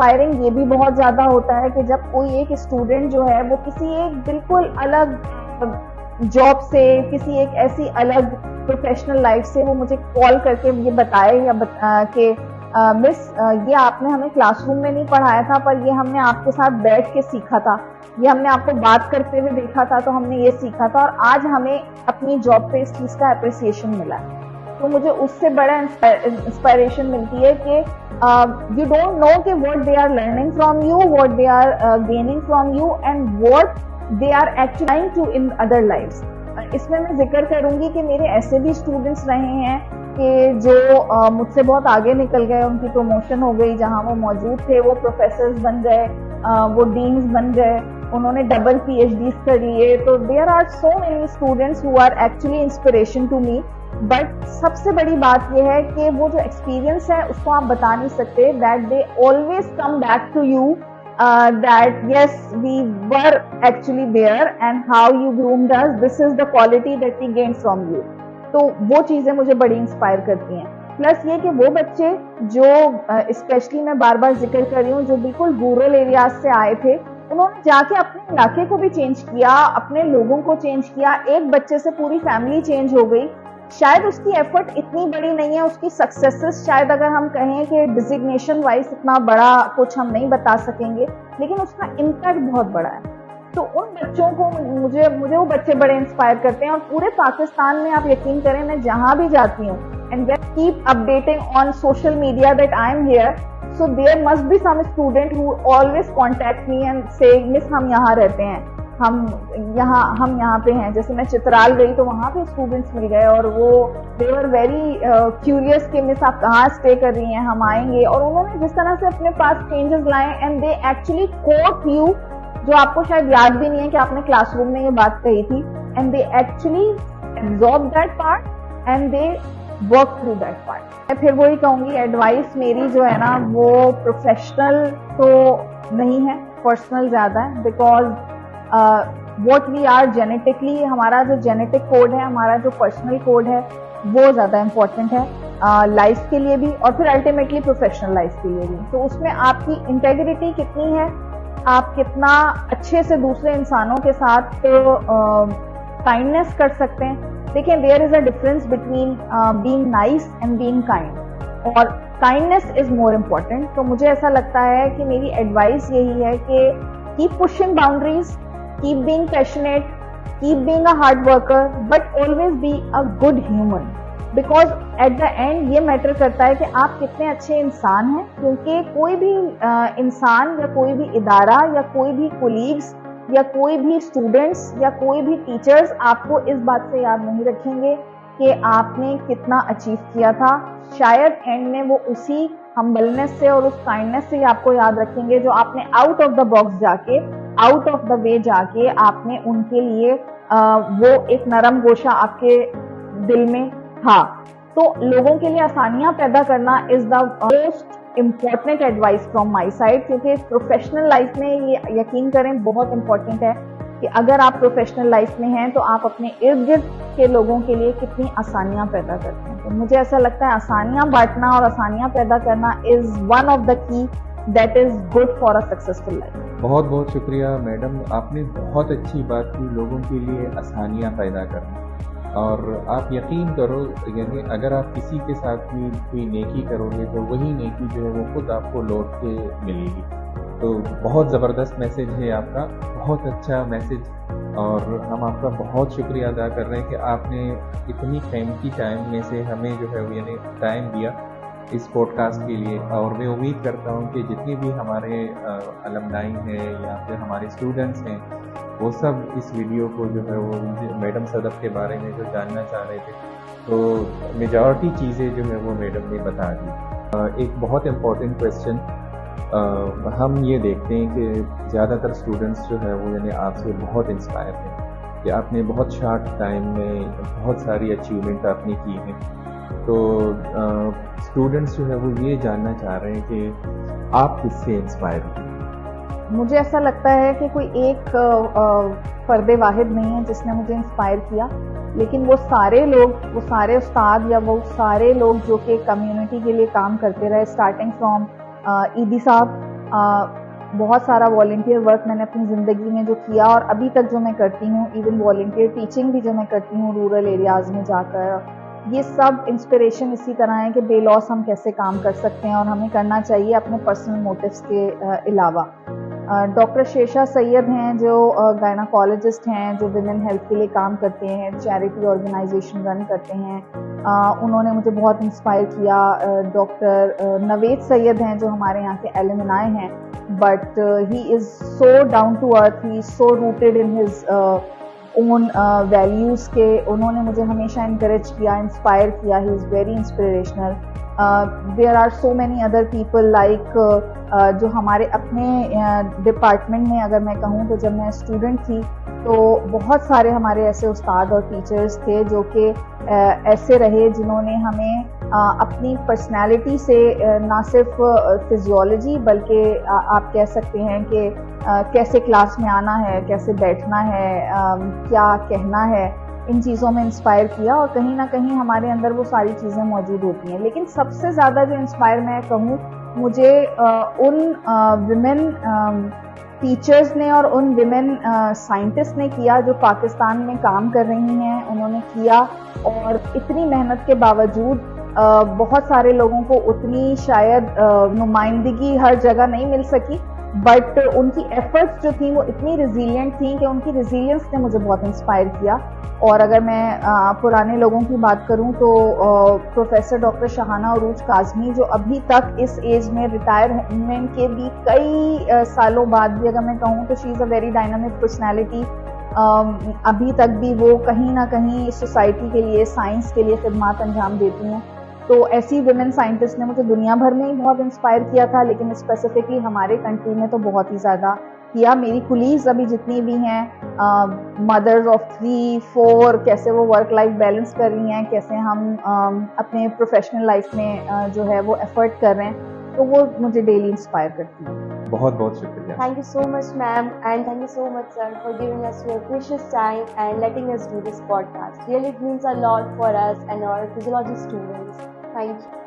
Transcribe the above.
Inspiring ये भी बहुत ज़्यादा होता है कि जब कोई एक स्टूडेंट जो है वो किसी एक बिल्कुल अलग जॉब से, किसी एक ऐसी अलग प्रोफेशनल लाइफ से वो मुझे कॉल करके ये बताए या कि मिस ये आपने हमें क्लासरूम में नहीं पढ़ाया था, पर ये हमने आपके साथ बैठ के सीखा था, ये हमने आपको बात करते हुए देखा था, तो हमने ये सीखा था और आज हमें अपनी जॉब पे इस चीज़ का अप्रिसिएशन मिला है। तो मुझे उससे बड़ा इंस्पायरेशन मिलती है कि यू डोंट नो कि what they are learning from you, what they are gaining from you and what they are actually trying to in other lives. इसमें मैं जिक्र करूंगी कि मेरे ऐसे भी स्टूडेंट्स रहे हैं कि जो मुझसे बहुत आगे निकल गए, उनकी प्रमोशन हो गई, जहां वो मौजूद थे वो प्रोफेसर्स बन गए, वो डीन्स बन गए, उन्होंने डबल PhDs कर लिए। तो there are so many students who are actually inspiration to me. But सबसे बड़ी बात यह है कि वो जो एक्सपीरियंस है उसको आप बता नहीं सकते, that they always come back to you, that yes we were actually there and how you groomed us, this is the quality that we gained from you। तो वो चीज़ें मुझे बड़ी इंस्पायर करती हैं। प्लस ये कि वो बच्चे जो स्पेशली मैं बार बार जिक्र कर रही हूँ, जो बिल्कुल रूरल एरियाज से आए थे, उन्होंने जाके अपने इलाके को भी चेंज किया, अपने लोगों को चेंज किया। एक बच्चे से पूरी फैमिली चेंज हो गई। शायद उसकी एफर्ट इतनी बड़ी नहीं है, उसकी सक्सेसेस शायद अगर हम कहें कि डिजिग्नेशन वाइज इतना बड़ा कुछ हम नहीं बता सकेंगे, लेकिन उसका इम्पैक्ट बहुत बड़ा है। तो उन बच्चों को मुझे वो बच्चे बड़े इंस्पायर करते हैं। और पूरे पाकिस्तान में आप यकीन करें, मैं जहां भी जाती हूँ and keep updating on social media that I am here, so there must be some student who always contact me and say miss हम यहाँ रहते हैं, हम यहाँ पे हैं। जैसे मैं चित्राल गई तो वहाँ पे स्टूडेंट्स मिल गए और वो दे वर वेरी क्यूरियस कि मिस आप कहाँ स्टे कर रही हैं, हम आएंगे। और उन्होंने जिस तरह से अपने पास चेंजेस लाए and they actually quote you, जो आपको शायद याद भी नहीं है कि आपने क्लासरूम में ये बात कही थी, and they actually absorb that part and they work through that part. मैं फिर वही कहूँगी, एडवाइस मेरी जो है ना वो प्रोफेशनल तो नहीं है, पर्सनल ज़्यादा है। Because what we are genetically, हमारा जो जेनेटिक कोड है, हमारा जो पर्सनल कोड है, वो ज़्यादा इम्पॉर्टेंट है लाइफ के लिए भी और फिर अल्टीमेटली प्रोफेशनल लाइफ के लिए भी। तो उसमें आपकी इंटेग्रिटी कितनी है, आप कितना अच्छे से दूसरे इंसानों के साथ काइंडनेस कर सकते हैं। देखिए, there is a difference between being nice and being kind, और काइंडनेस इज मोर इम्पॉर्टेंट। तो मुझे ऐसा लगता है कि मेरी एडवाइस यही है कि keep pushing boundaries, keep being passionate, keep being a hard worker, but always be a good human, because at the end ये मैटर करता है कि आप कितने अच्छे इंसान हैं। क्योंकि कोई भी इंसान या कोई भी इदारा या कोई भी कोलीग्स या कोई भी स्टूडेंट्स या कोई भी टीचर्स आपको इस बात से याद नहीं रखेंगे कि आपने कितना अचीव किया था। शायद एंड में वो उसी हम्बलनेस से और उस काइंडनेस से आपको याद रखेंगे जो आपने आउट ऑफ द बॉक्स जाके, आउट ऑफ द वे जाके आपने उनके लिए वो एक नरम गोशा आपके दिल में था। तो लोगों के लिए आसानियां पैदा करना is the most important advice from my side. क्योंकि प्रोफेशनल लाइफ में ये यकीन करें बहुत इम्पॉर्टेंट है कि अगर आप प्रोफेशनल लाइफ में हैं तो आप अपने इर्द गिर्द के लोगों के लिए कितनी आसानियां पैदा करते हैं। तो मुझे ऐसा लगता है आसानियां बांटना और आसानियां पैदा करना is one of the key that is good for a successful life. बहुत बहुत शुक्रिया मैडम, आपने बहुत अच्छी बात की, लोगों के लिए आसानियां पैदा करना। और आप यकीन करो, यानी अगर आप किसी के साथ भी कोई नेकी करोगे तो वही नेकी जो है वो खुद आपको लौट के मिलेगी। तो बहुत ज़बरदस्त मैसेज है आपका, बहुत अच्छा मैसेज। और हम आपका बहुत शुक्रिया अदा कर रहे हैं कि आपने इतनी कीमती टाइम में से हमें जो है यानी टाइम दिया इस पॉडकास्ट के लिए। और मैं उम्मीद करता हूँ कि जितने भी हमारे अलमनाई हैं या फिर हमारे स्टूडेंट्स हैं, वो सब इस वीडियो को जो है वो मैडम सदफ के बारे में जो जानना चाह रहे थे, तो मेजॉरिटी चीज़ें जो है वो मैडम ने बता दी। एक बहुत इम्पॉर्टेंट क्वेश्चन, हम ये देखते हैं कि ज़्यादातर स्टूडेंट्स जो है वो यानी आपसे बहुत इंस्पायर हैं कि आपने बहुत शॉर्ट टाइम में बहुत सारी अचीवमेंट आपने की हैं। तो स्टूडेंट्स जो है वो ये जानना चाह रहे हैं कि आप किससे इंस्पायर हुए? मुझे ऐसा लगता है कि कोई एक फ़र्द वाहिद नहीं है जिसने मुझे इंस्पायर किया, लेकिन वो सारे लोग, वो सारे उस्ताद या वो सारे लोग जो कि कम्युनिटी के लिए काम करते रहे, स्टार्टिंग फ्रॉम ईदी साहब, बहुत सारा वॉलंटियर वर्क मैंने अपनी ज़िंदगी में जो किया और अभी तक जो मैं करती हूँ, इवन वॉलंटियर टीचिंग भी जो मैं करती हूँ रूरल एरियाज़ में जाकर, ये सब इंस्पिरेशन इसी तरह है कि बेलॉस हम कैसे काम कर सकते हैं और हमें करना चाहिए अपने पर्सनल मोटिव्स के अलावा। डॉक्टर शेषा सैयद हैं जो गायनाकोलॉजिस्ट हैं, जो विमेन हेल्थ के लिए काम करते हैं, चैरिटी ऑर्गेनाइजेशन रन करते हैं। उन्होंने मुझे बहुत इंस्पायर किया। डॉक्टर नवेद सैयद हैं जो हमारे यहाँ के एलुमनाई हैं, but he is so down to earth, he is so rooted in his own values के। उन्होंने मुझे हमेशा इनकरेज किया, इंस्पायर किया। He is very inspirational. There are so many other people like जो हमारे अपने डिपार्टमेंट में अगर मैं कहूँ तो जब मैं स्टूडेंट थी तो बहुत सारे हमारे ऐसे उस्ताद और टीचर्स थे जो कि ऐसे रहे जिन्होंने हमें अपनी पर्सनालिटी से ना सिर्फ फिजियोलॉजी बल्कि आप कह सकते हैं कि कैसे क्लास में आना है, कैसे बैठना है, क्या कहना है, इन चीज़ों में इंस्पायर किया। और कहीं ना कहीं हमारे अंदर वो सारी चीज़ें मौजूद होती हैं। लेकिन सबसे ज़्यादा जो इंस्पायर मैं कहूँ, मुझे उन विमेन टीचर्स ने और उन विमेन साइंटिस्ट ने किया जो पाकिस्तान में काम कर रही हैं, उन्होंने किया। और इतनी मेहनत के बावजूद बहुत सारे लोगों को उतनी शायद नुमाइंदगी हर जगह नहीं मिल सकी, बट उनकी एफर्ट्स जो थी वो इतनी रिजिलियंट थी कि उनकी रिजिलियंस ने मुझे बहुत इंस्पायर किया। और अगर मैं पुराने लोगों की बात करूं तो प्रोफेसर डॉक्टर शहाना अरूज काज़मी, जो अभी तक इस एज में रिटायरमेंट के भी कई सालों बाद भी अगर मैं कहूं तो she is a very dynamic personality. अभी तक भी वो कहीं ना कहीं सोसाइटी के लिए, साइंस के लिए खिदमत अंजाम देती हैं। तो ऐसी वुमेन साइंटिस्ट ने मुझे दुनिया भर में ही बहुत इंस्पायर किया था, लेकिन स्पेसिफिकली हमारे कंट्री में तो बहुत ही ज़्यादा किया। मेरी कुलीग्स अभी जितनी भी हैं, मदर्स ऑफ 3, 4, कैसे वो वर्क लाइफ बैलेंस कर रही हैं, कैसे हम अपने प्रोफेशनल लाइफ में जो है वो एफर्ट कर रहे हैं, तो वो मुझे डेली इंस्पायर करती हैं। बहुत बहुत शुक्रिया। Thank you so much, ma'am, and thank you so much, sir, for giving us your precious time and letting us do this podcast. Really, it means a lot for us and our physiology students. Thank you.